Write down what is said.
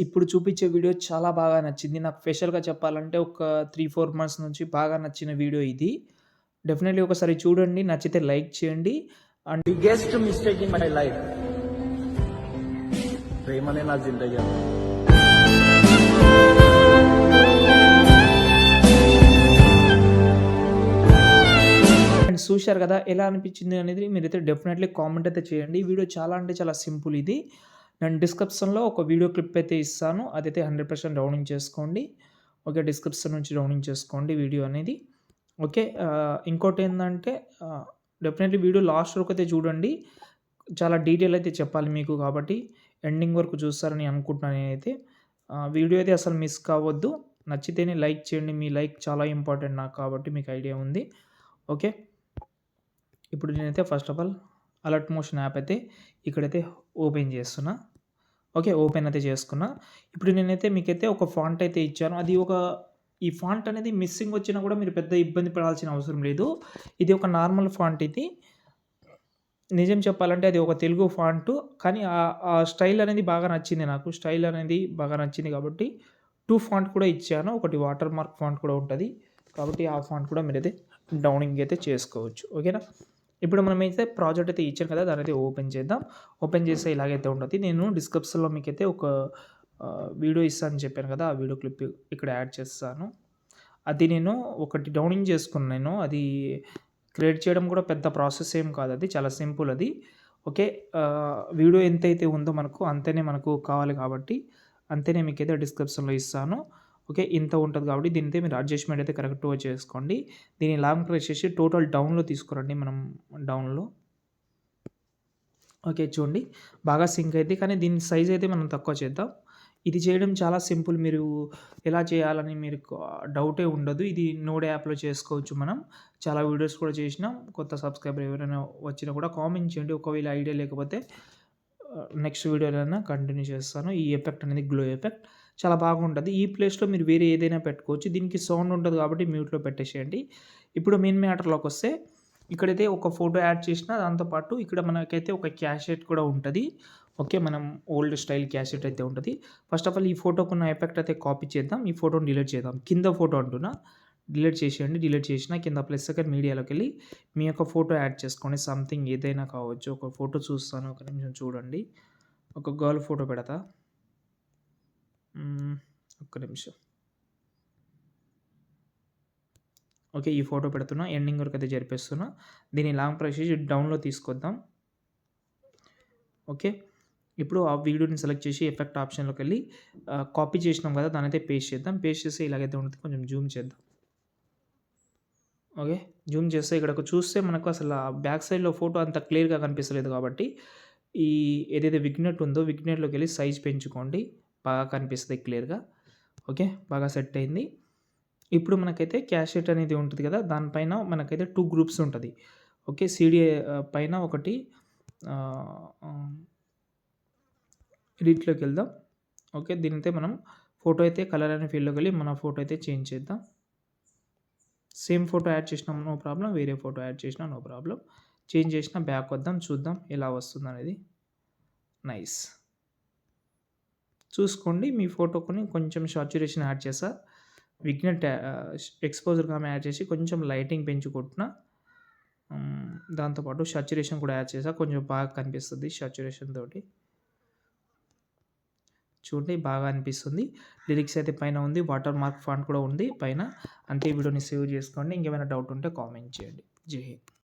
ఇప్పుడు చూపించే వీడియో చాలా బాగా నచ్చింది. నాకు స్పెషల్‌గా చెప్పాలంటే ఒక 3, 4 మంత్స్ నుంచి బాగా నచ్చిన వీడియో ఇది. డెఫినెట్‌లీ ఒకసారి చూడండి. నచ్చితే లైక్ చేయండి. And biggest mistake in my life ప్రేమనే నా జిందగీ. చూశారు కదా! ఎలా అనిపించింది అనేది మీరైతే డెఫినెట్‌లీ కామెంట్ అయితే చేయండి. ఈ వీడియో చాలా అంటే చాలా సింపుల్ ఇది. నేను డిస్క్రిప్షన్‌లో ఒక వీడియో క్లిప్ అయితే ఇస్తాను. అదైతే 100% డౌన్లోడ్ చేసుకోండి. ఓకే. డిస్క్రిప్షన్ నుంచి డౌన్లోడ్ చేసుకోండి వీడియో అనేది. ఓకే. ఇంకోటేందంటే డెఫినెట్‌లీ వీడియో లాస్ట్ వరకు అయితే చూడండి. చాలా డీటెయిల్ అయితే చెప్పాలి మీకు కాబట్టి ఎండింగ్ వరకు చూస్తారని అనుకుంటున్నాను నేనైతే. వీడియో అయితే అసలు మిస్ కావద్దు. నచ్చితేనే లైక్ చేయండి. మీ లైక్ చాలా ఇంపార్టెంట్ నాకు కాబట్టి మీకు ఐడియా ఉంది. ఓకే. ఇప్పుడు నేనైతే first of all alert motion app అయితే ఇక్కడైతే ఓపెన్ చేస్తున్నా. ఓకే. ఓపెన్ అయితే చేసుకున్నా. ఇప్పుడు నేనైతే మీకైతే ఒక ఫాంట్ అయితే ఇచ్చాను. అది ఈ ఫాంట్ అనేది మిస్సింగ్ వచ్చినా కూడా మీరు పెద్ద ఇబ్బంది పడాల్సిన అవసరం లేదు. ఇది ఒక నార్మల్ ఫాంట్ ఇది. నిజం చెప్పాలంటే అది ఒక తెలుగు ఫాంటు. కానీ ఆ స్టైల్ అనేది బాగా నచ్చింది నాకు. స్టైల్ అనేది బాగా నచ్చింది కాబట్టి 2 ఫాంట్ కూడా ఇచ్చాను. ఒకటి వాటర్ మార్క్ ఫాంట్ కూడా ఉంటది. కాబట్టి ఆ ఫాంట్ కూడా మీరైతే డౌనింగ్ అయితే చేసుకోవచ్చు. ఓకేనా? ఇప్పుడు మనమైతే ప్రాజెక్ట్ అయితే ఇచ్చాను కదా! దాన్నైతే ఓపెన్ చేద్దాం. ఓపెన్ చేస్తే ఇలాగైతే ఉంటది. నేను డిస్క్రిప్షన్‌లో మీకైతే ఒక వీడియో ఇస్తానని చెప్పాను కదా! ఆ వీడియో క్లిప్ ఇక్కడ యాడ్ చేస్తాను. అది నేను ఒకటి డౌన్లోడ్ చేసుకున్నాను. అది క్రియేట్ చేయడం కూడా పెద్ద ప్రాసెస్ ఏం కాదది. చాలా సింపుల్ అది. ఓకే. వీడియో ఎంతైతే ఉందో అంతనే మనకు కావాలి కాబట్టి అంతనే మీకైతే డిస్క్రిప్షన్‌లో ఇస్తాను. ఓకే. ఇంత ఉంటది కాబట్టి దీనైతే మీరు అడ్జస్ట్‌మెంట్ అయితే కరెక్ట్‌గా చేసుకోండి. దీన్ని లాంగ్ ప్రెస్ చేసి టోటల్ డౌన్‌లో తీసుకురండి మనం డౌన్‌లో. ఓకే. చూడండి బాగా సింక్ అయిద్ది. కానీ దీని సైజ్ అయితే మనం తక్కువ చేద్దాం. ఇది చేయడం చాలా సింపుల్. మీరు ఎలా చేయాలని మీకు డౌటే ఉండదు. ఇది నోడ్ యాప్‌లో చేసుకోవచ్చు మనం. చాలా వీడియోస్ కూడా చేసినాం. కొత్త సబ్‌స్క్రైబర్ ఎవరైనా వచ్చినా కూడా కామెంట్ చేయండి. ఒకవేళ ఐడియా లేకపోతే నెక్స్ట్ వీడియోలోనైనా కంటిన్యూ చేస్తాను. ఈ ఎఫెక్ట్ అనేది గ్లో ఎఫెక్ట్ చాలా బాగుంటది. ఈ ప్లేస్‌లో మీరు వేరే ఏదైనా పెట్టుకోవచ్చు. దీనికి సౌండ్ ఉంటది కాబట్టి మ్యూట్‌లో పెట్టేసేయండి. ఇప్పుడు మెయిన్ మ్యాటర్‌లోకొస్తే ఇక్కడైతే ఒక ఫోటో యాడ్ చేసినా దాంతో పాటు ఇక్కడ మనకైతే ఒక క్యాసెట్ కూడా ఉంటది. ఓకే. మనం ఓల్డ్ స్టైల్ క్యాసెట్ అయితే ఉంటది. ఫస్ట్ ఆఫ్ ఆల్ ఈ ఫోటోకున్న ఎఫెక్ట్ అయితే కాపీ చేద్దాం. ఈ ఫోటోని డిలీట్ చేద్దాం. కింద ఫోటో అంటున్నా. డిలీట్ చేసేయండి. డిలీట్ చేసినా కింద ప్లస్ సెకండ్ మీడియాలోకెళ్ళి మీ యొక్క ఫోటో యాడ్ చేసుకోండి. సంథింగ్ ఏదైనా కావచ్చు. ఒక ఫోటో చూస్తాను. ఒక నిమిషం చూడండి. ఒక గర్ల్ ఫోటో పెడతా. ఒక్క నిమిషం. ఓకే. ఈ ఫోటో పెడుతున్నా. ఎండింగ్ వరకు అయితే జరిపేస్తున్నా. దీన్ని లాంగ్ ప్రెస్ చేసి డౌన్‌లో తీసుకొద్దాం. ఓకే. ఇప్పుడు ఆ వీడియోని సెలెక్ట్ చేసి ఎఫెక్ట్ ఆప్షన్‌లోకెళ్ళి కాపీ చేసినాం కదా! దాన్నైతే పేస్ట్ చేద్దాం. పేస్ట్ చేస్తే ఇలాగైతే ఉంటది. కొంచెం జూమ్ చేద్దాం. ఓకే. జూమ్ చేస్తే ఇక్కడకు చూస్తే మనకు అసల బ్యాక్ సైడ్‌లో ఫోటో అంత క్లియర్‌గా కనిపిస్తలేదు కాబట్టి, ఈ ఏదైతే విగ్నెట్ ఉందో విగ్నెట్‌లోకెళ్ళి సైజ్ పెంచుకోండి. బాగా కనిపిస్తది క్లియర్‌గా. ఓకే. బాగా సెట్ అయింది. ఇప్పుడు మనకైతే క్యాసెట్ అనేది ఉంటది కదా! దానిపైన మనకైతే 2 గ్రూప్స్ ఉంటది. ఓకే. సీడీ పైన ఒకటి ఆహ్, ఆహ్, ఎడిట్‌లోకెళ్దాం. ఓకే. దీనైతే మనం ఫోటో అయితే కలర్ అనే ఫీల్డ్‌లోకెళ్ళి మన ఫోటో అయితే చేంజ్ చేద్దాం. సేమ్ ఫోటో యాడ్ చేసినా నో ప్రాబ్లమ్. వేరే ఫోటో యాడ్ చేసినా నో ప్రాబ్లమ్. చేంజ్ చేసినా బ్యాక్ వద్దాం. చూద్దాం ఎలా వస్తుందనేది. నైస్. చూసుకోండి మీ ఫోటోకొని కొంచెం సాచురేషన్ యాడ్ చేశా. విగ్నెట్ ఎక్స్‌పోజర్ గామ యాడ్ చేసి కొంచెం లైటింగ్ పెంచి కొట్టిన. దాంతో పాటు సాచురేషన్ కూడా యాడ్ చేశా. కొంచెం బాగా కనిపిస్తది సాచురేషన్ తోటి. చూడండి బాగా అనిపిస్తుంది. లిరిక్స్ అయితే పైన ఉంది. వాటర్ మార్క్ ఫాంట్ కూడా ఉంది పైన. అంతే వీడియోని సేవ్ చేసుకోండి. ఇంకేమైనా డౌట్ ఉంటే కామెంట్ చేయండి. జై హింద్.